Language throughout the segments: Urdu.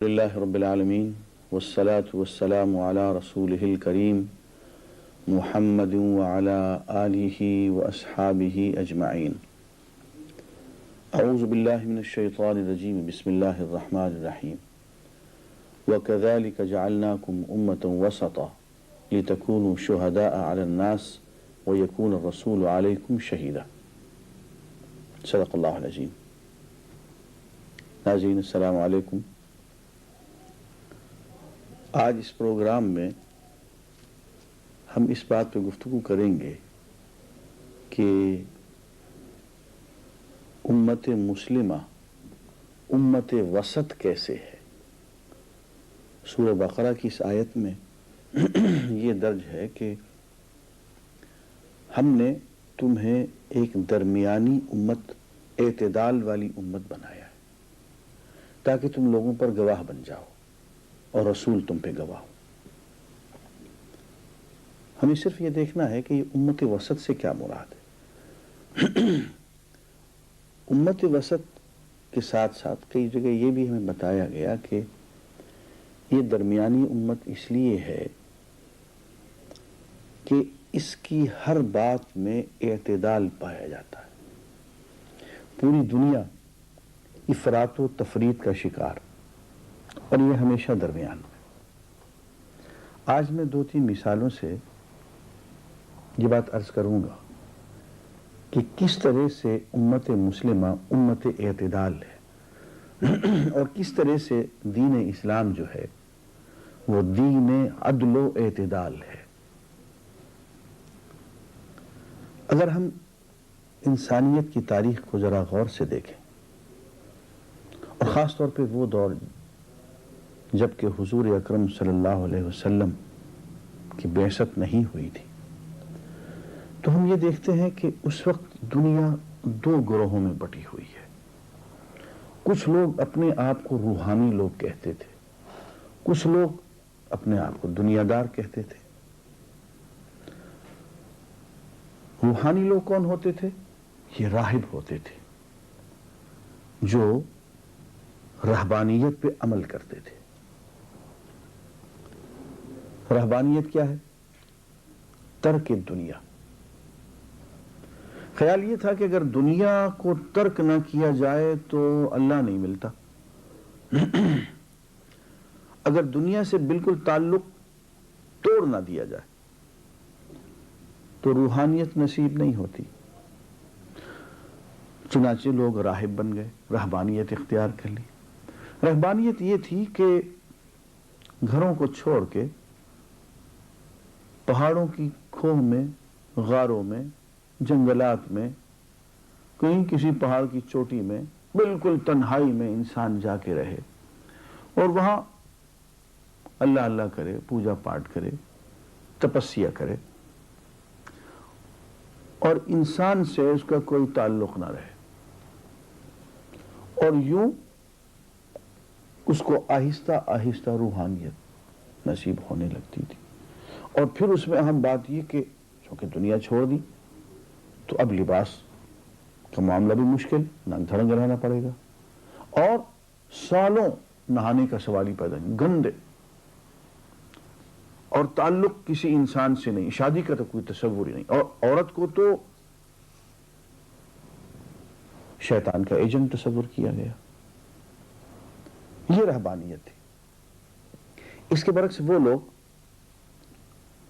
لله رب العالمين والصلاة والسلام على رسوله الكريم محمد وعلى آله وأصحابه أجمعين. أعوذ بالله من الشيطان الرجيم. بسم الله الرحمن الرحيم. وكذلك جعلناكم أمة وسطا لتكونوا شهداء على الناس ويكون الرسول عليكم شهيدا. صدق اللہ العظیم. ناظرین السلام علیکم. آج اس پروگرام میں ہم اس بات پہ گفتگو کریں گے کہ امت مسلمہ امت وسط کیسے ہے. سورہ بقرہ کی اس آیت میں یہ درج ہے کہ ہم نے تمہیں ایک درمیانی امت، اعتدال والی امت بنایا ہے تاکہ تم لوگوں پر گواہ بن جاؤ اور رسول تم پہ گواہ ہو. ہمیں صرف یہ دیکھنا ہے کہ یہ امت وسط سے کیا مراد ہے. امت وسط کے ساتھ ساتھ کئی جگہ یہ بھی ہمیں بتایا گیا کہ یہ درمیانی امت اس لیے ہے کہ اس کی ہر بات میں اعتدال پایا جاتا ہے. پوری دنیا افراط و تفریط کا شکار اور یہ ہمیشہ درمیان میں. آج میں 2-3 مثالوں سے یہ بات عرض کروں گا کہ کس طرح سے امت مسلمہ امت اعتدال ہے اور کس طرح سے دین اسلام جو ہے وہ دین عدل و اعتدال ہے. اگر ہم انسانیت کی تاریخ کو ذرا غور سے دیکھیں اور خاص طور پہ وہ دور جبکہ حضور اکرم صلی اللہ علیہ وسلم کی بعثت نہیں ہوئی تھی، تو ہم یہ دیکھتے ہیں کہ اس وقت دنیا 2 گروہوں میں بٹی ہوئی ہے. کچھ لوگ اپنے آپ کو روحانی لوگ کہتے تھے، کچھ لوگ اپنے آپ کو دنیا دار کہتے تھے. روحانی لوگ کون ہوتے تھے؟ یہ راہب ہوتے تھے جو رہبانیت پہ عمل کرتے تھے. رہبانیت کیا ہے؟ ترک دنیا. خیال یہ تھا کہ اگر دنیا کو ترک نہ کیا جائے تو اللہ نہیں ملتا. اگر دنیا سے بالکل تعلق توڑ نہ دیا جائے تو روحانیت نصیب نہیں ہوتی. چنانچہ لوگ راہب بن گئے، رہبانیت اختیار کر لی. رہبانیت یہ تھی کہ گھروں کو چھوڑ کے پہاڑوں کی کھوہ میں، غاروں میں، جنگلات میں، کہیں کسی پہاڑ کی چوٹی میں بالکل تنہائی میں انسان جا کے رہے اور وہاں اللہ اللہ کرے، پوجا پاٹ کرے، تپسیا کرے اور انسان سے اس کا کوئی تعلق نہ رہے. اور یوں اس کو آہستہ آہستہ روحانیت نصیب ہونے لگتی تھی. اور پھر اس میں اہم بات یہ کہ چونکہ دنیا چھوڑ دی تو اب لباس کا معاملہ بھی مشکل، ننگ دھڑنگ رہنا پڑے گا اور سالوں نہانے کا سوال ہی پیدا نہیں، گندے. اور تعلق کسی انسان سے نہیں، شادی کا تو کوئی تصور ہی نہیں. اور عورت کو تو شیطان کا ایجنٹ تصور کیا گیا. یہ رہبانیت تھی. اس کے برعکس وہ لوگ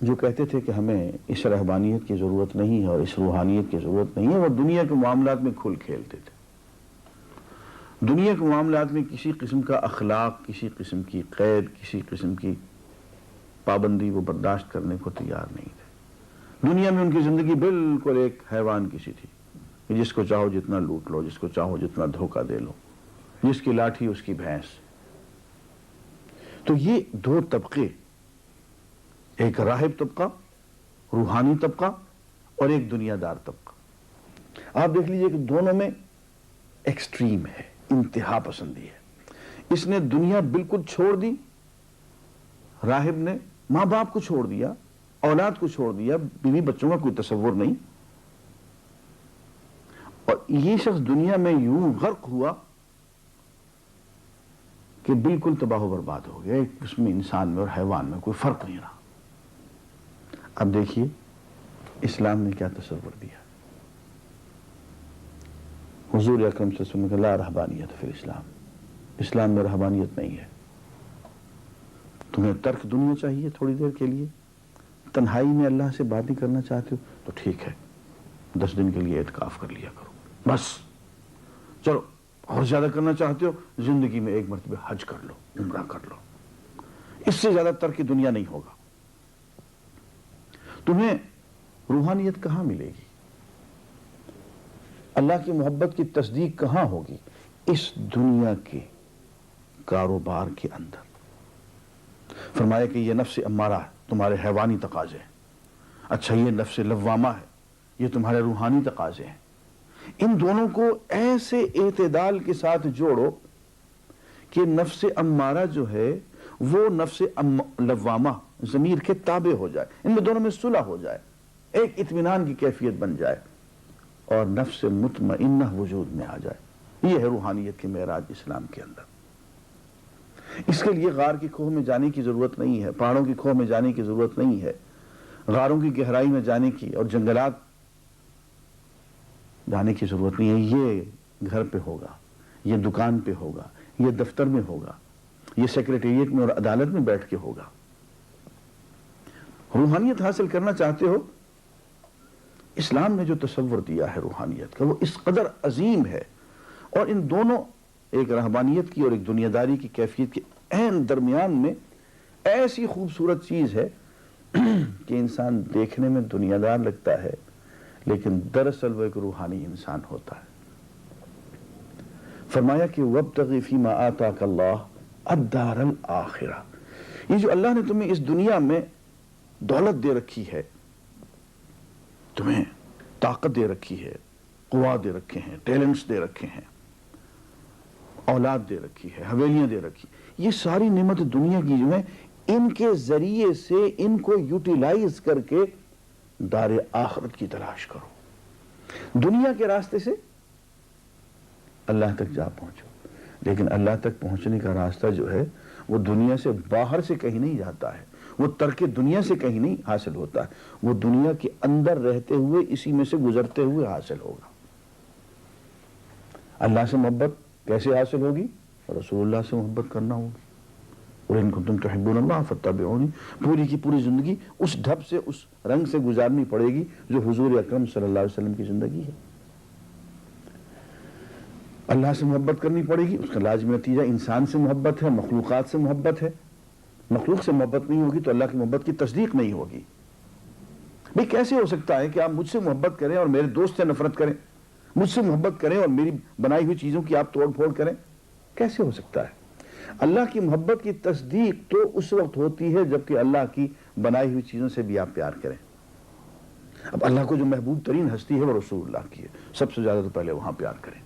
جو کہتے تھے کہ ہمیں اس رہبانیت کی ضرورت نہیں ہے اور اس روحانیت کی ضرورت نہیں ہے، وہ دنیا کے معاملات میں کھل کھیلتے تھے. دنیا کے معاملات میں کسی قسم کا اخلاق، کسی قسم کی قید، کسی قسم کی پابندی وہ برداشت کرنے کو تیار نہیں تھے. دنیا میں ان کی زندگی بالکل ایک حیوان کی سی تھی کہ جس کو چاہو جتنا لوٹ لو، جس کو چاہو جتنا دھوکہ دے لو، جس کی لاٹھی اس کی بھینس. تو یہ 2 طبقے، ایک راہب طبقہ، روحانی طبقہ اور ایک دنیا دار طبقہ. آپ دیکھ لیجئے کہ دونوں میں ایکسٹریم ہے، انتہا پسندی ہے. اس نے دنیا بالکل چھوڑ دی، راہب نے ماں باپ کو چھوڑ دیا، اولاد کو چھوڑ دیا، بیوی بچوں کا کوئی تصور نہیں. اور یہ شخص دنیا میں یوں غرق ہوا کہ بالکل تباہ و برباد ہو گیا، اس میں انسان میں اور حیوان میں کوئی فرق نہیں رہا۔ اب دیکھیے اسلام نے کیا تصور دیا۔ حضور اکرم صلی اللہ علیہ وسلم نے لا رہبانیت فی الاسلام، اسلام میں رہبانیت نہیں ہے۔ تمہیں ترک دنیا چاہیے تھوڑی دیر کے لیے، تنہائی میں اللہ سے بات نہیں کرنا چاہتے ہو تو ٹھیک ہے، 10 دن کے لیے اعتکاف کر لیا کرو بس۔ چلو اور زیادہ کرنا چاہتے ہو زندگی میں ایک مرتبہ حج کر لو، عمرہ کر لو، اس سے زیادہ ترک دنیا نہیں ہوگا۔ تمہیں روحانیت کہاں ملے گی؟ اللہ کی محبت کی تصدیق کہاں ہوگی؟ اس دنیا کے کاروبار کے اندر۔ فرمایا کہ یہ نفس امارہ ہے، تمہارے حیوانی تقاضے ہیں، اچھا یہ نفس لوامہ ہے، یہ تمہارے روحانی تقاضے ہیں۔ ان دونوں کو ایسے اعتدال کے ساتھ جوڑو کہ نفس امارہ جو ہے وہ نفس لوامہ ضمیر کے تابع ہو جائے، ان میں دونوں میں صلح ہو جائے، ایک اطمینان کی کیفیت بن جائے اور نفس مطمئنہ وجود میں آ جائے۔ یہ ہے روحانیت کی معراج اسلام کے اندر۔ اس کے لیے غار کی کھوہ میں جانے کی ضرورت نہیں ہے، پہاڑوں کی کھوہ میں جانے کی ضرورت نہیں ہے، غاروں کی گہرائی میں جانے کی اور جنگلات جانے کی ضرورت نہیں ہے۔ یہ گھر پہ ہوگا، یہ دکان پہ ہوگا، یہ دفتر میں ہوگا، یہ سیکریٹریٹ میں اور عدالت میں بیٹھ کے ہوگا۔ روحانیت حاصل کرنا چاہتے ہو، اسلام نے جو تصور دیا ہے روحانیت کا وہ اس قدر عظیم ہے، اور ان دونوں ایک رہبانیت کی اور ایک دنیا داری کی کیفیت کے عین درمیان میں ایسی خوبصورت چیز ہے کہ انسان دیکھنے میں دنیا دار لگتا ہے لیکن دراصل وہ ایک روحانی انسان ہوتا ہے۔ فرمایا کہ وَابْتَغِ فِي مَا آتَاكَ اللَّهُ الدَّارَ الْآخِرَةَ، یہ جو اللہ نے تمہیں اس دنیا میں دولت دے رکھی ہے، تمہیں طاقت دے رکھی ہے، قوا دے رکھے ہیں، ٹیلنٹس دے رکھے ہیں، اولاد دے رکھی ہے، حویلیاں دے رکھی، یہ ساری نعمت دنیا کی جو ہے ان کے ذریعے سے ان کو یوٹیلائز کر کے دار آخرت کی تلاش کرو۔ دنیا کے راستے سے اللہ تک جا پہنچو، لیکن اللہ تک پہنچنے کا راستہ جو ہے وہ دنیا سے باہر سے کہیں نہیں جاتا ہے، وہ ترک دنیا سے کہیں نہیں حاصل ہوتا ہے، وہ دنیا کے اندر رہتے ہوئے اسی میں سے گزرتے ہوئے حاصل ہوگا۔ اللہ سے محبت کیسے حاصل ہوگی؟ رسول اللہ سے محبت کرنا ہوگی۔ قُلْ إِن كُنتُمْ تُحِبُّونَ اللَّهَ فَاتَّبِعُونِي، پوری کی پوری زندگی اس ڈھب سے اس رنگ سے گزارنی پڑے گی جو حضور اکرم صلی اللہ علیہ وسلم کی زندگی ہے۔ اللہ سے محبت کرنی پڑے گی، اس کا لازمی نتیجہ انسان سے محبت ہے، مخلوقات سے محبت ہے۔ مخلوق سے محبت نہیں ہوگی تو اللہ کی محبت کی تصدیق نہیں ہوگی۔ بھئی کیسے ہو سکتا ہے کہ آپ مجھ سے محبت کریں اور میرے دوست سے نفرت کریں، مجھ سے محبت کریں اور میری بنائی ہوئی چیزوں کی آپ توڑ پھوڑ کریں؟ کیسے ہو سکتا ہے؟ اللہ کی محبت کی تصدیق تو اس وقت ہوتی ہے جبکہ اللہ کی بنائی ہوئی چیزوں سے بھی آپ پیار کریں۔ اب اللہ کو جو محبوب ترین ہستی ہے وہ رسول اللہ کی ہے، سب سے زیادہ تو پہلے وہاں پیار کریں،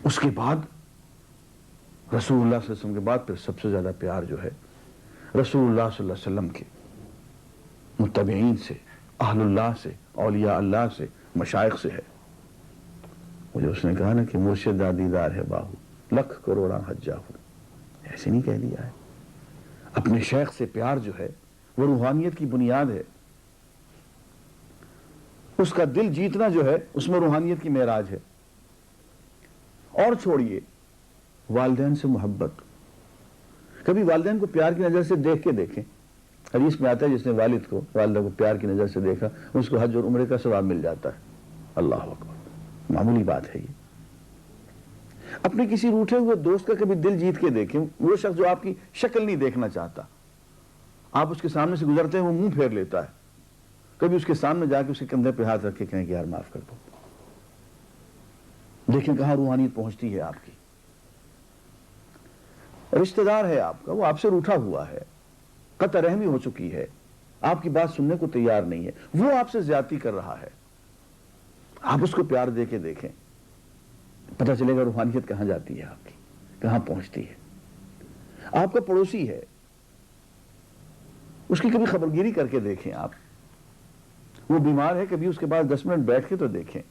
اس کے بعد رسول اللہ صلی اللہ علیہ وسلم کے بعد پھر سب سے زیادہ پیار جو ہے رسول اللہ صلی اللہ علیہ وسلم کے متبعین سے، اہل اللہ سے، اولیاء اللہ سے، مشائخ سے ہے۔ وہ جو اس نے کہا نا کہ مرشد دیدار ہے باہو لکھ کروڑا حجا ہو، ایسے نہیں کہہ دیا ہے۔ اپنے شیخ سے پیار جو ہے وہ روحانیت کی بنیاد ہے، اس کا دل جیتنا جو ہے اس میں روحانیت کی معراج ہے۔ اور چھوڑیے والدین سے محبت، کبھی والدین کو پیار کی نظر سے دیکھ کے دیکھیں۔ حدیث میں آتا ہے جس نے والد کو، والدہ کو پیار کی نظر سے دیکھا اس کو حج اور عمرے کا ثواب مل جاتا ہے۔ اللہ اکبر، معمولی بات ہے یہ۔ اپنے کسی روٹھے ہوئے دوست کا کبھی دل جیت کے دیکھیں، وہ شخص جو آپ کی شکل نہیں دیکھنا چاہتا، آپ اس کے سامنے سے گزرتے ہیں وہ منہ پھیر لیتا ہے، کبھی اس کے سامنے جا کے اس کے کندھے پہ ہاتھ رکھ کے کہیں کہ یار معاف کر دو۔ دیکھیں کہاں روحانیت پہنچتی ہے آپ کی۔ رشتہ دار ہے آپ کا، وہ آپ سے روٹھا ہوا ہے، قطع رحمی ہو چکی ہے، آپ کی بات سننے کو تیار نہیں ہے، وہ آپ سے زیادتی کر رہا ہے، آپ اس کو پیار دے کے دیکھیں، پتہ چلے گا روحانیت کہاں جاتی ہے آپ کی، کہاں پہنچتی ہے۔ آپ کا پڑوسی ہے، اس کی کبھی خبرگیری کر کے دیکھیں، آپ وہ بیمار ہے کبھی اس کے پاس 10 منٹ بیٹھ کے تو دیکھیں۔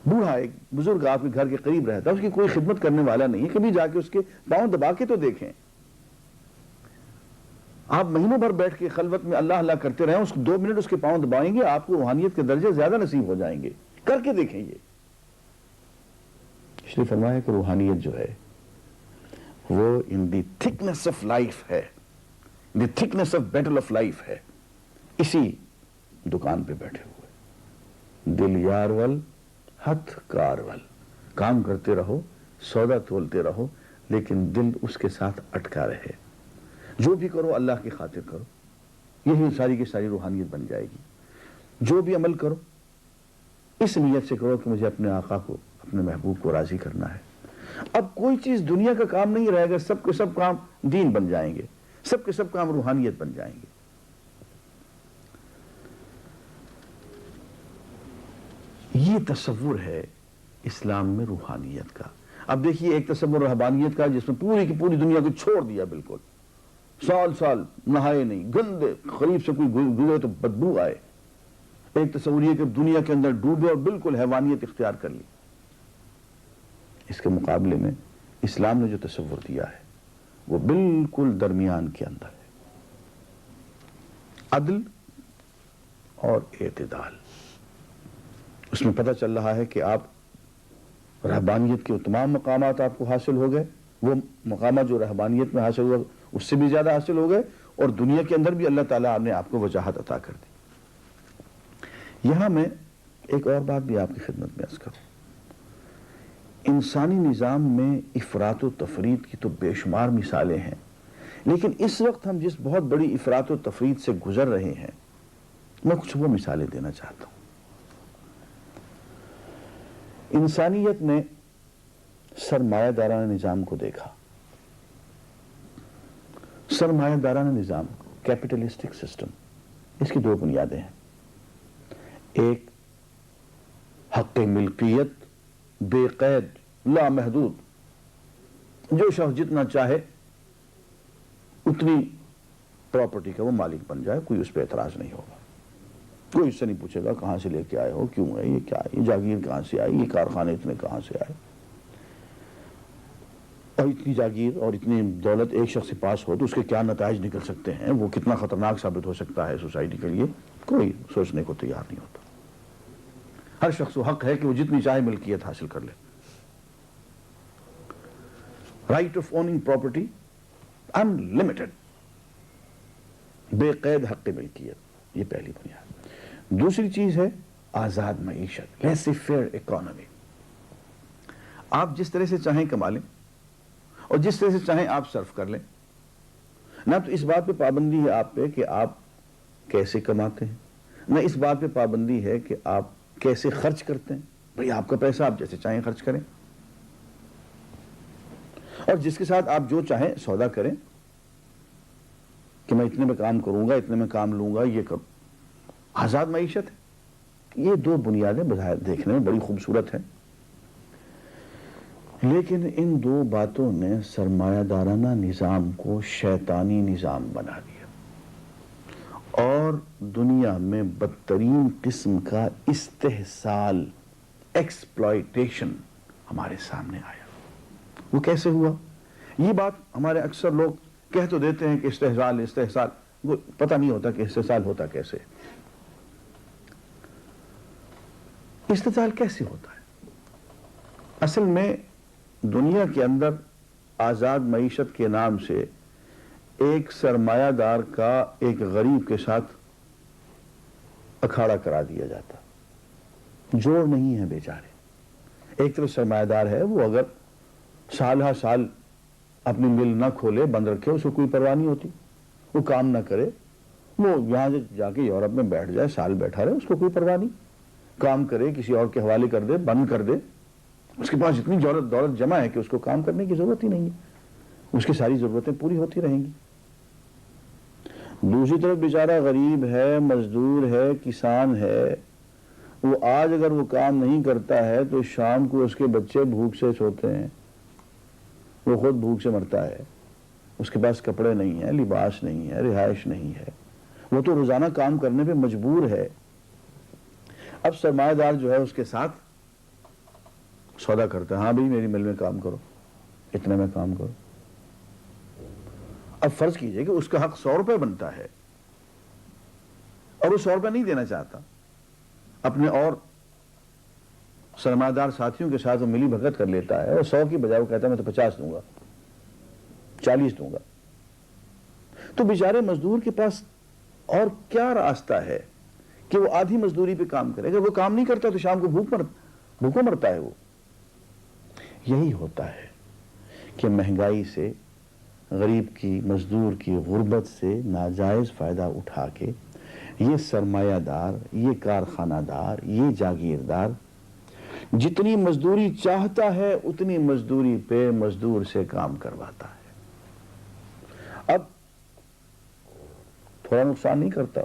بوڑھا ایک بزرگ آپ کے گھر کے قریب رہتا ہے، اس کی کوئی خدمت کرنے والا نہیں ہے، کبھی جا کے اس کے پاؤں دبا کے تو دیکھیں. آپ مہینوں بھر بیٹھ کے خلوت میں اللہ اللہ کرتے رہیں، اس 2 منٹ اس کے پاؤں دبائیں گے، آپ کو روحانیت کے درجے زیادہ نصیب ہو جائیں گے. کر کے دیکھیں یہ. اس لیے فرمایا کہ روحانیت جو ہے وہ in the thickness of life ہے، the thickness of battle of life ہے. اسی دکان پہ بیٹھے ہوئے، دل یار ول ہتھ کار ول، کام کرتے رہو، سودا تولتے رہو، لیکن دل اس کے ساتھ اٹکا رہے. جو بھی کرو اللہ کی خاطر کرو، یہی ساری کی ساری روحانیت بن جائے گی. جو بھی عمل کرو اس نیت سے کرو کہ مجھے اپنے آقا کو، اپنے محبوب کو راضی کرنا ہے. اب کوئی چیز دنیا کا کام نہیں رہے گا، سب کے سب کام دین بن جائیں گے، سب کے سب کام روحانیت بن جائیں گے. یہ تصور ہے اسلام میں روحانیت کا. اب دیکھیے ایک تصور رہبانیت کا جس میں پوری کی پوری دنیا کو چھوڑ دیا، بالکل سال سال نہائے نہیں، گندے قریب سے کوئی گزرے تو بدبو آئے. ایک تصور یہ کہ دنیا کے اندر ڈوبے اور بالکل حیوانیت اختیار کر لی. اس کے مقابلے میں اسلام نے جو تصور دیا ہے وہ بالکل درمیان کے اندر ہے، عدل اور اعتدال. اس میں پتہ چل رہا ہے کہ آپ رہبانیت کے تمام مقامات آپ کو حاصل ہو گئے، وہ مقامات جو رہبانیت میں حاصل ہوا اس سے بھی زیادہ حاصل ہو گئے، اور دنیا کے اندر بھی اللہ تعالیٰ نے آپ کو وجاہت عطا کر دی. یہاں میں ایک اور بات بھی آپ کی خدمت میں عرض کروں. انسانی نظام میں افراط و تفریط کی تو بے شمار مثالیں ہیں، لیکن اس وقت ہم جس بہت بڑی افراط و تفریط سے گزر رہے ہیں، میں کچھ وہ مثالیں دینا چاہتا ہوں. انسانیت نے سرمایہ دارانہ نظام کو دیکھا. سرمایہ دارانہ نظام، کیپٹلسٹک سسٹم، اس کی 2 بنیادیں ہیں. ایک حق ملکیت بے قید لامحدود، جو شخص جتنا چاہے اتنی پراپرٹی کا وہ مالک بن جائے، کوئی اس پہ اعتراض نہیں ہوگا. کوئی اس سے نہیں پوچھے گا کہاں سے لے کے آئے ہو، کیوں ہے، یہ کیا ہے، یہ جاگیر کہاں سے آئی، یہ کارخانے اتنے کہاں سے آئے. اور اتنی جاگیر اور اتنی دولت ایک شخص سے پاس ہو تو اس کے کیا نتائج نکل سکتے ہیں، وہ کتنا خطرناک ثابت ہو سکتا ہے سوسائٹی کے لیے، کوئی سوچنے کو تیار نہیں ہوتا. ہر شخص کو حق ہے کہ وہ جتنی چاہے ملکیت حاصل کر لے. Right of owning property unlimited, بے قید حق ملکیت، یہ پہلی بنیاد. دوسری چیز ہے آزاد معیشت، لیسی فیئر اکانومی. آپ جس طرح سے چاہیں کما لیں اور جس طرح سے چاہیں آپ صرف کر لیں. نہ تو اس بات پہ پابندی ہے آپ پہ کہ آپ کیسے کماتے ہیں، نہ اس بات پہ پابندی ہے کہ آپ کیسے خرچ کرتے ہیں. بھئی آپ کا پیسہ آپ جیسے چاہیں خرچ کریں، اور جس کے ساتھ آپ جو چاہیں سودا کریں کہ میں اتنے میں کام کروں گا، اتنے میں کام لوں گا، یہ کروں. آزاد معیشت ہے. یہ 2 بنیادیں بظاہر دیکھنے میں بڑی خوبصورت ہیں، لیکن ان 2 باتوں نے سرمایہ دارانہ نظام کو شیطانی نظام بنا دیا، اور دنیا میں بدترین قسم کا استحصال، ایکسپلائٹیشن ہمارے سامنے آیا. وہ کیسے ہوا؟ یہ بات ہمارے اکثر لوگ کہہ تو دیتے ہیں کہ استحصال، وہ پتہ نہیں ہوتا کہ استحصال ہوتا کیسے. استحصال کیسے ہوتا ہے؟ اصل میں دنیا کے اندر آزاد معیشت کے نام سے ایک سرمایہ دار کا ایک غریب کے ساتھ اکھاڑا کرا دیا جاتا. جوڑ نہیں ہے بیچارے. ایک طرف سرمایہ دار ہے، وہ اگر سال ہر سال اپنی مل نہ کھولے، بند رکھے، اس کو کوئی پرواہ نہیں ہوتی. وہ کام نہ کرے، وہ یہاں جا کے یورپ میں بیٹھ جائے، سال بیٹھا رہے، اس کو کوئی پرواہ نہیں. کام کرے، کسی اور کے حوالے کر دے، بند کر دے، اس کے پاس اتنی دولت جمع ہے کہ اس کو کام کرنے کی ضرورت ہی نہیں ہے، اس کی ساری ضرورتیں پوری ہوتی رہیں گی. دوسری طرف بیچارہ غریب ہے، مزدور ہے، کسان ہے، وہ آج اگر وہ کام نہیں کرتا ہے تو شام کو اس کے بچے بھوک سے سوتے ہیں، وہ خود بھوک سے مرتا ہے. اس کے پاس کپڑے نہیں ہیں، لباس نہیں ہے، رہائش نہیں ہے، وہ تو روزانہ کام کرنے پہ مجبور ہے. اب سرمایہ دار جو ہے اس کے ساتھ سودا کرتا ہے، ہاں بھائی میری مل میں کام کرو، اتنے میں کام کرو. اب فرض کیجئے کہ اس کا حق 100 روپے بنتا ہے اور وہ 100 روپے نہیں دینا چاہتا، اپنے اور سرمایہ دار ساتھیوں کے ساتھ وہ ملی بھگت کر لیتا ہے اور 100 کی بجائے وہ کہتا ہے میں تو 50 دوں گا، 40 دوں گا. تو بیچارے مزدور کے پاس اور کیا راستہ ہے کہ وہ آدھی مزدوری پہ کام کرے؟ اگر وہ کام نہیں کرتا تو شام کو بھوکوں مرتا ہے وہ. یہی ہوتا ہے کہ مہنگائی سے، غریب کی، مزدور کی غربت سے ناجائز فائدہ اٹھا کے یہ سرمایہ دار، یہ کارخانہ دار، یہ جاگیردار جتنی مزدوری چاہتا ہے اتنی مزدوری پہ مزدور سے کام کرواتا ہے. اب تھوڑا نقصان نہیں کرتا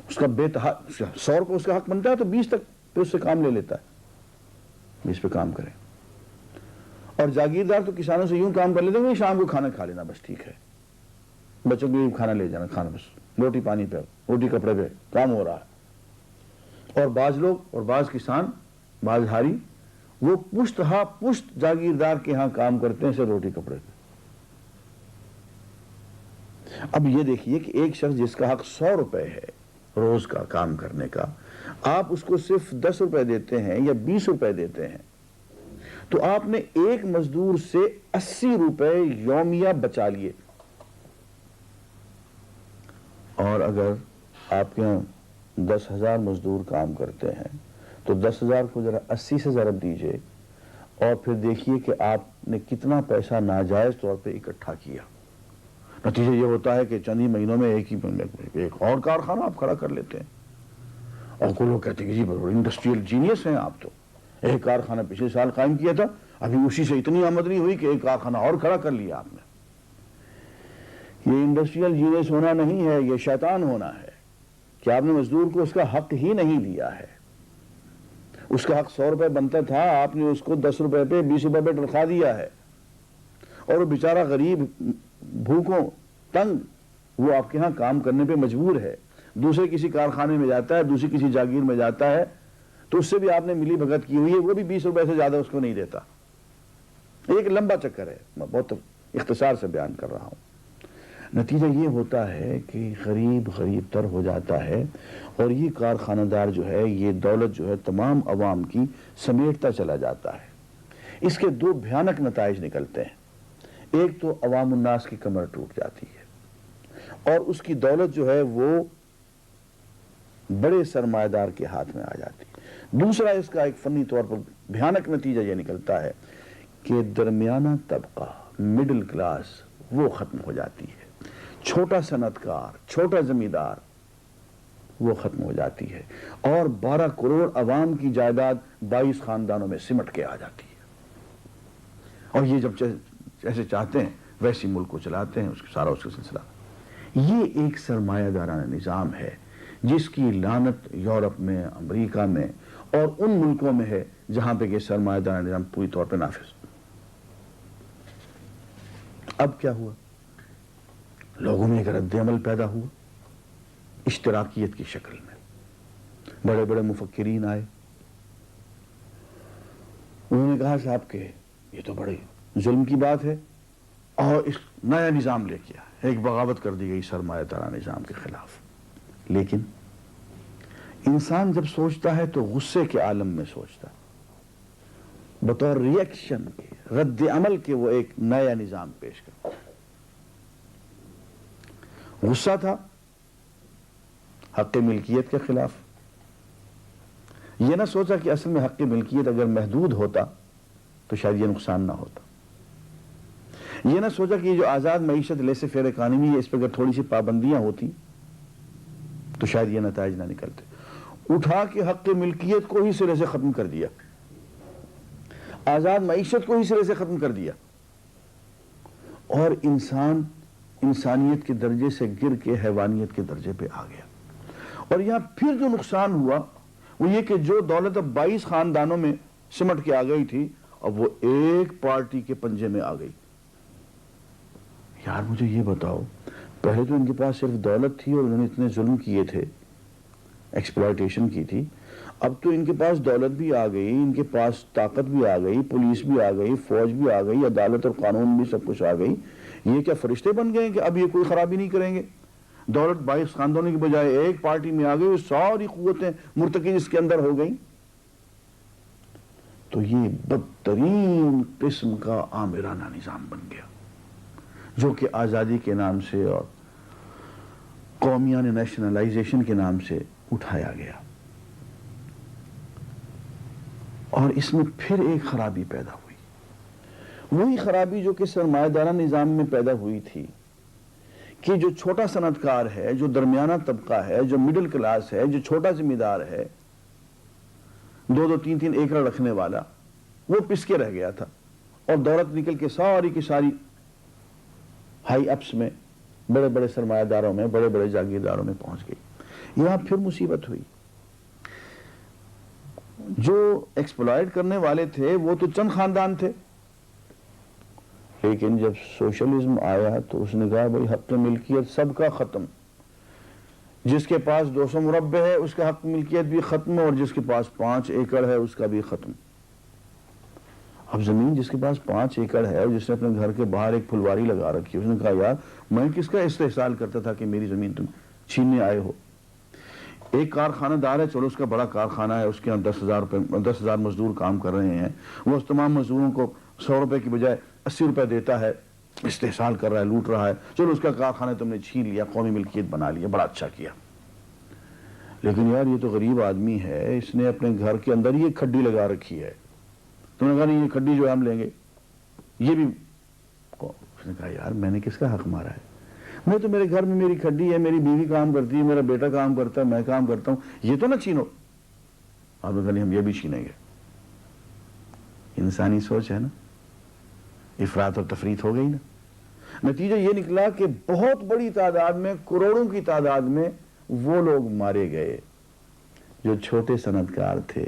اس کا بے تحا 100 روپے اس کا حق بنتا ہے تو 20 تک پہ اس سے کام لے لیتا ہے، 20 پہ کام کرے. اور جاگیردار تو کسانوں سے یوں کام کر لیتے ہیں، شام کو کھانا کھا لینا بس ٹھیک ہے، بچوں کے لیے کھانا لے جانا، کھانا بس، روٹی پانی پہ، روٹی کپڑے پہ کام ہو رہا ہے. اور بعض لوگ اور بعض کسان، بعض ہاری، وہ پشت ہاں پشت جاگیردار کے ہاں کام کرتے ہیں، صرف روٹی کپڑے پہ. اب یہ دیکھیے کہ ایک شخص جس کا حق 100 روپے ہے روز کا کام کرنے کا، آپ اس کو صرف 10 روپے دیتے ہیں یا 20 روپے دیتے ہیں، تو آپ نے ایک مزدور سے 80 روپے یومیہ بچا لیے. اور اگر آپ کے یہاں 10,000 مزدور کام کرتے ہیں تو 10,000 کو ذرا 80 سے ضرب دیجئے اور پھر دیکھیے کہ آپ نے کتنا پیسہ ناجائز طور پہ اکٹھا کیا. نتیجہ یہ ہوتا ہے کہ چند ہی مہینوں میں ایک اور کارخانہ آپ کھڑا کر لیتے ہیں. اور کوئی لوگ کہتے ہیں کہ جی انڈسٹریل جینیس ہیں آپ، تو ایک کارخانہ پچھلے سال قائم کیا تھا، ابھی اسی سے اتنی آمدنی ہوئی کہ ایک کارخانہ اور کھڑا کر لیا آپ نے. یہ انڈسٹریل جینیس ہونا نہیں ہے، یہ شیطان ہونا ہے کہ آپ نے مزدور کو اس کا حق ہی نہیں دیا ہے. اس کا حق 100 روپے بنتا تھا، آپ نے اس کو 10 روپے پہ 20 روپے پہ ٹرکا دیا ہے، اور وہ بیچارہ غریب، بھوکوں، تنگ، وہ آپ کے ہاں کام کرنے پہ مجبور ہے. دوسرے کسی کارخانے میں جاتا ہے، دوسری کسی جاگیر میں جاتا ہے تو اس سے بھی آپ نے ملی بھگت کی ہوئی ہے، وہ بھی 20 روپے سے زیادہ اس کو نہیں دیتا. ایک لمبا چکر ہے، میں بہت اختصار سے بیان کر رہا ہوں. نتیجہ یہ ہوتا ہے کہ غریب غریب تر ہو جاتا ہے، اور یہ کارخانہ دار جو ہے، یہ دولت جو ہے تمام عوام کی سمیٹتا چلا جاتا ہے. اس کے 2 بھیانک نتائج نکلتے ہیں. ایک تو عوام الناس کی کمر ٹوٹ جاتی ہے اور اس کی دولت جو ہے وہ بڑے سرمایہ دار کے ہاتھ میں آ جاتی ہے. دوسرا اس کا ایک فنی طور پر بھیانک نتیجہ یہ نکلتا ہے کہ درمیانہ طبقہ، مڈل کلاس، وہ ختم ہو جاتی ہے. چھوٹا صنعت کار، چھوٹا زمیندار، وہ ختم ہو جاتی ہے، اور 12 کروڑ عوام کی جائیداد 22 خاندانوں میں سمٹ کے آ جاتی ہے. اور یہ جب جیسے چاہتے ہیں ویسی ملک کو چلاتے ہیں، اس کا سلسلہ. یہ ایک سرمایہ دارانہ نظام ہے جس کی لعنت یورپ میں، امریکہ میں اور ان ملکوں میں ہے جہاں پہ یہ سرمایہ دارانہ نظام پوری طور پہ نافذ. اب کیا ہوا؟ لوگوں میں ایک رد عمل پیدا ہوا اشتراکیت کی شکل میں. بڑے بڑے مفکرین آئے، انہوں نے کہا صاحب کہ یہ تو بڑے ظلم کی بات ہے، اور اس نیا نظام لے کے آیا، ایک بغاوت کر دی گئی سرمایہ دارانہ نظام کے خلاف. لیکن انسان جب سوچتا ہے تو غصے کے عالم میں سوچتا ہے، بطور ری ایکشن کے، رد عمل کے وہ ایک نیا نظام پیش کرتا. غصہ تھا حق ملکیت کے خلاف. یہ نہ سوچا کہ اصل میں حق ملکیت اگر محدود ہوتا تو شاید یہ نقصان نہ ہوتا. یہ نہ سوچا کہ یہ جو آزاد معیشت، لیسے فیئر اکانومی ہے، اس پر اگر تھوڑی سی پابندیاں ہوتی تو شاید یہ نتائج نہ نکلتے. اٹھا کے حق ملکیت کو ہی سرے سے ختم کر دیا، آزاد معیشت کو ہی سرے سے ختم کر دیا، اور انسان انسانیت کے درجے سے گر کے حیوانیت کے درجے پہ آ گیا. اور یہاں پھر جو نقصان ہوا وہ یہ کہ جو دولت اب 22 خاندانوں میں سمٹ کے آ گئی تھی، اب وہ ایک پارٹی کے پنجے میں آ گئی. یار مجھے یہ بتاؤ، پہلے تو ان کے پاس صرف دولت تھی اور انہوں نے اتنے ظلم کیے تھے، ایکسپلائٹیشن کی تھی. اب تو ان کے پاس دولت بھی آ گئی، ان کے پاس طاقت بھی آ گئی، پولیس بھی آ گئی، فوج بھی آ گئی، عدالت اور قانون بھی سب کچھ آ گئی. یہ کیا فرشتے بن گئے کہ اب یہ کوئی خرابی نہیں کریں گے؟ دولت 22 خاندانوں کی بجائے ایک پارٹی میں آ گئی، ساری قوتیں مرتکز اس کے اندر ہو گئیں. تو یہ بدترین قسم کا آمرانہ نظام بن گیا، جو کہ آزادی کے نام سے اور قومیانہ نیشنلائزیشن کے نام سے اٹھایا گیا. اور اس میں پھر ایک خرابی پیدا ہوئی، وہی خرابی جو کہ سرمایہ دارہ نظام میں پیدا ہوئی تھی، کہ جو چھوٹا صنعت کار ہے، جو درمیانہ طبقہ ہے، جو مڈل کلاس ہے، جو چھوٹا ذمہ دار ہے، 2-2 3-3 ایکڑ رکھنے والا، وہ پس کے رہ گیا تھا، اور دولت نکل کے ساری کی ساری ہائی اپس میں، بڑے بڑے سرمایہ داروں میں، بڑے بڑے جاگیرداروں میں پہنچ گئی. یہاں پھر مصیبت ہوئی. جو ایکسپلائٹ کرنے والے تھے وہ تو چند خاندان تھے، لیکن جب سوشلزم آیا تو اس نے کہا بھائی حق ملکیت سب کا ختم، جس کے پاس 200 مربع ہے اس کا حق ملکیت بھی ختم، اور جس کے پاس 5 ایکڑ ہے اس کا بھی ختم. اب زمین جس کے پاس 5 ایکڑ ہے اور جس نے اپنے گھر کے باہر ایک پھلواری لگا رکھی، اس نے کہا یار میں کس کا استحصال کرتا تھا کہ میری زمین تم چھیننے آئے ہو. ایک کارخانہ دار ہے، چلو اس کا بڑا کارخانہ ہے، اس کے یہاں 10,000 مزدور کام کر رہے ہیں، وہ اس تمام مزدوروں کو 100 روپے کی بجائے 80 روپے دیتا ہے، استحصال کر رہا ہے، لوٹ رہا ہے. چلو اس کا کارخانہ تم نے چھین لیا، قومی ملکیت بنا لیا، بڑا اچھا کیا. لیکن یار یہ تو غریب آدمی ہے، اس نے اپنے گھر کے اندر ہی ایک کھڈی لگا رکھی ہے. تم نے کہا نہیں یہ کھڈی جو ہم لیں گے، یہ بھی. اس نے کہا یار میں نے کس کا حق مارا ہے؟ میں تو میرے گھر میں میری کھڈی ہے، میری بیوی کام کرتی ہے، میرا بیٹا کام کرتا ہے، میں کام کرتا ہوں، یہ تو نہ چھینو. آپ نے کہا نہیں ہم یہ بھی چھینیں گے. انسانی سوچ ہے نا، افراط اور تفریط ہو گئی نا. نتیجہ یہ نکلا کہ بہت بڑی تعداد میں، کروڑوں کی تعداد میں وہ لوگ مارے گئے جو چھوٹے صنعت کار تھے،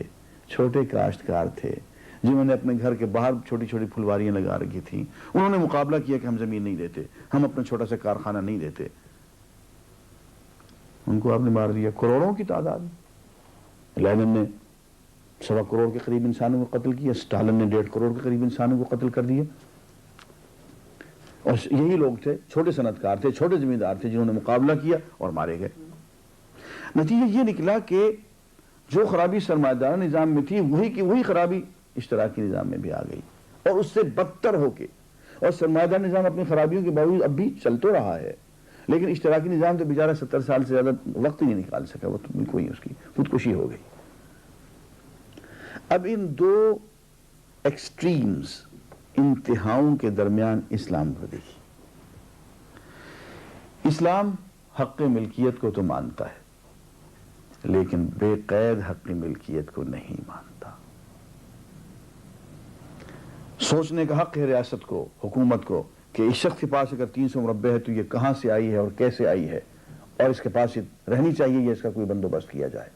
چھوٹے کاشتکار تھے، جنہوں نے اپنے گھر کے باہر چھوٹی چھوٹی پھلواریاں لگا رکھی تھیں. انہوں نے مقابلہ کیا کہ ہم زمین نہیں دیتے، ہم اپنا چھوٹا سا کارخانہ نہیں دیتے. ان کو آپ نے مار دیا کروڑوں کی تعداد میں. لینن نے 1.25 کروڑ کے قریب انسانوں کو قتل کیا، اسٹالن نے 1.5 کروڑ کے قریب انسانوں کو قتل کر دیا. اور یہی لوگ تھے، چھوٹے صنعت کار تھے، چھوٹے زمین دار تھے، جنہوں نے مقابلہ کیا اور مارے گئے. نتیجہ یہ نکلا کہ جو خرابی سرمایہ دار نظام میں تھی وہی کی وہی خرابی اشتراکی نظام میں بھی آ گئی، اور اس سے بدتر ہو کے. اور سرمایہ دار نظام اپنی خرابیوں کے باوجود اب بھی چل تو رہا ہے، لیکن اشتراکی نظام تو بیچارہ 70 سال سے زیادہ وقت ہی نہیں نکال سکا، وہ تو بالکل ہی اس کی خودکشی ہو گئی. اب ان دو ایکسٹریمز، انتہاؤں کے درمیان اسلام کو دیکھیے. اسلام حق ملکیت کو تو مانتا ہے، لیکن بے قید حق ملکیت کو نہیں مانتا. سوچنے کا حق ہے ریاست کو، حکومت کو، کہ اس شخص کے پاس اگر 300 مربع ہے تو یہ کہاں سے آئی ہے اور کیسے آئی ہے، اور اس کے پاس یہ رہنی چاہیے، یہ اس کا کوئی بندوبست کیا جائے.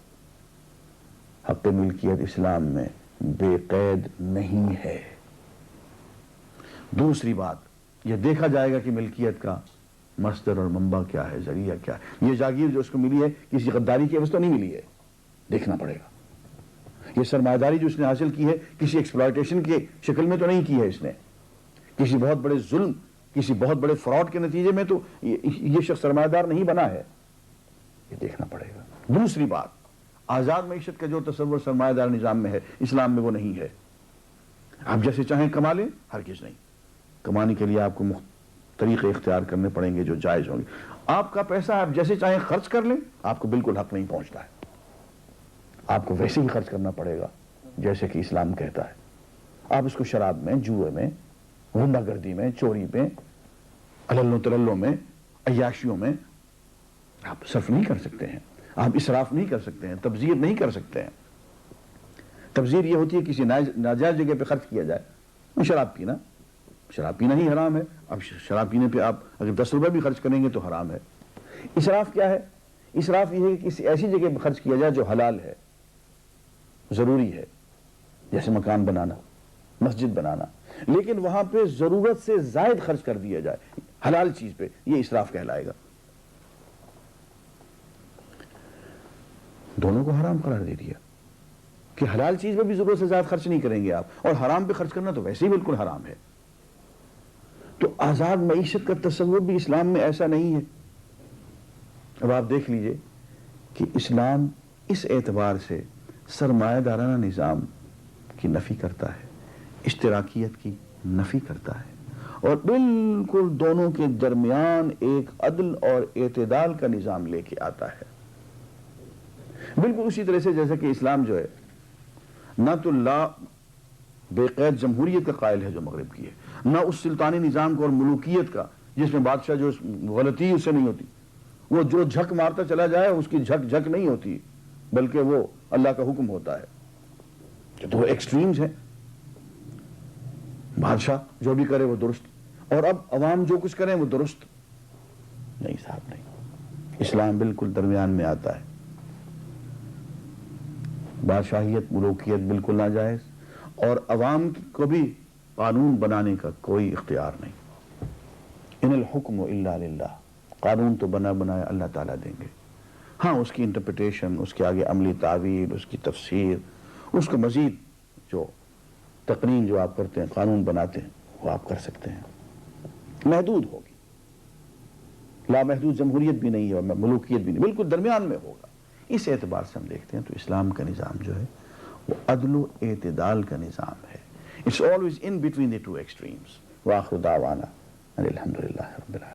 حق ملکیت اسلام میں بے قید نہیں ہے. دوسری بات، یہ دیکھا جائے گا کہ ملکیت کا مصدر اور منبع کیا ہے، ذریعہ کیا ہے. یہ جاگیر جو اس کو ملی ہے کسی غداری کی عوض تو نہیں ملی ہے، دیکھنا پڑے گا. یہ سرمایہ داری جو اس نے حاصل کی ہے کسی ایکسپلائٹیشن کی شکل میں تو نہیں کی ہے، اس نے کسی بہت بڑے ظلم، کسی بہت بڑے فراڈ کے نتیجے میں تو یہ شخص سرمایہ دار نہیں بنا ہے. یہ دیکھنا پڑے گا. دوسری بات، آزاد معیشت کا جو تصور سرمایہ دار نظام میں ہے، اسلام میں وہ نہیں ہے. آپ جیسے چاہیں کما لیں، ہرگز نہیں. کمانے کے لیے آپ کو طریقے اختیار کرنے پڑیں گے جو جائز ہوں گے. آپ کا پیسہ آپ جیسے چاہیں خرچ کر لیں، آپ کو بالکل حق نہیں پہنچتا ہے. آپ کو ویسے ہی خرچ کرنا پڑے گا جیسے کہ اسلام کہتا ہے. آپ اس کو شراب میں، جوئے میں، غنڈہ گردی میں، چوری میں، علل تللوں میں، عیاشیوں میں آپ صرف نہیں کر سکتے ہیں. آپ اسراف نہیں کر سکتے ہیں، تبذیر نہیں کر سکتے ہیں. تبذیر یہ ہوتی ہے کسی ناجائز جگہ پہ خرچ کیا جائے. شراب پینا ہی حرام ہے. اب شراب پینے پہ آپ اگر 10 روپے بھی خرچ کریں گے تو حرام ہے. اسراف کیا ہے؟ اسراف یہ ہے کہ کسی ایسی جگہ پہ خرچ کیا جائے جو حلال ہے، ضروری ہے، جیسے مکان بنانا، مسجد بنانا، لیکن وہاں پہ ضرورت سے زائد خرچ کر دیا جائے حلال چیز پہ، یہ اسراف کہلائے گا. دونوں کو حرام قرار دے دیا. کہ حلال چیز میں بھی ضرورت سے زیادہ خرچ نہیں کریں گے آپ، اور حرام پہ خرچ کرنا تو ویسے ہی بالکل حرام ہے. تو آزاد معیشت کا تصور بھی اسلام میں ایسا نہیں ہے. اب آپ دیکھ لیجئے کہ اسلام اس اعتبار سے سرمایہ دارانہ نظام کی نفی کرتا ہے، اشتراکیت کی نفی کرتا ہے، اور بالکل دونوں کے درمیان ایک عدل اور اعتدال کا نظام لے کے آتا ہے. بالکل اسی طرح سے جیسے کہ اسلام جو ہے نہ تو لا بے قید جمہوریت کا قائل ہے جو مغرب کی ہے، نہ اس سلطانی نظام کو اور ملوکیت کا جس میں بادشاہ جو غلطی اس سے نہیں ہوتی، وہ جو جھک مارتا چلا جائے اس کی جھک جھک نہیں ہوتی، بلکہ وہ اللہ کا حکم ہوتا ہے. تو وہ ایکسٹریمز ہیں. بادشاہ جو بھی کرے وہ درست، اور اب عوام جو کچھ کریں وہ درست نہیں. صاحب نہیں، اسلام بالکل درمیان میں آتا ہے. بادشاہیت ملوکیت بالکل ناجائز، اور عوام کو بھی قانون بنانے کا کوئی اختیار نہیں. ان الحکم الا للہ، قانون تو بنا بنایا اللہ تعالیٰ دیں گے. ہاں اس کی انٹرپریٹیشن، اس کے آگے عملی تعویل، اس کی تفسیر، اس کو مزید جو تقنین جو آپ کرتے ہیں، قانون بناتے ہیں، وہ آپ کر سکتے ہیں. محدود ہوگی، لامحدود جمہوریت بھی نہیں ہے اور ملوکیت بھی نہیں، بالکل درمیان میں ہوگا. اس اعتبار سے ہم دیکھتے ہیں تو اسلام کا نظام جو ہے وہ عدل و اعتدال کا نظام ہے. It's always in between the two extremes. وآخر دعوانا ان الحمدللہ رب العالمین.